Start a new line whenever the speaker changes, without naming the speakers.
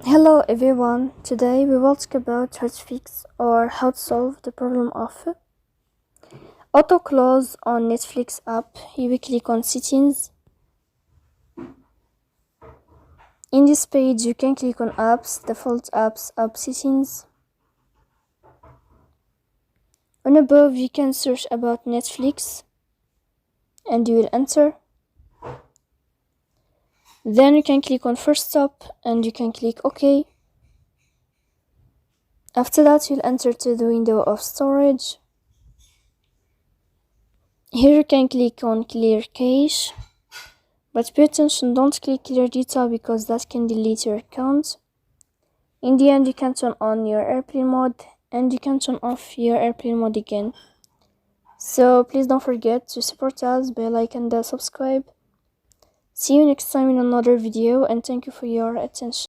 Hello everyone, today we will talk about how to fix or how to solve the problem of Autoclose on Netflix app. You will click on settings. In this page you can click on apps, default apps, app settings. On above you can search about Netflix and you will enter. Then you can click on first stop and you can click OK. After that you'll enter to the window of storage. Here you can click on clear cache, but pay attention, don't click clear data because that can delete your account. In the end you can turn on your airplane mode and you can turn off your airplane mode again. So please don't forget to support us by like and subscribe. See you next time in another video and thank you for your attention.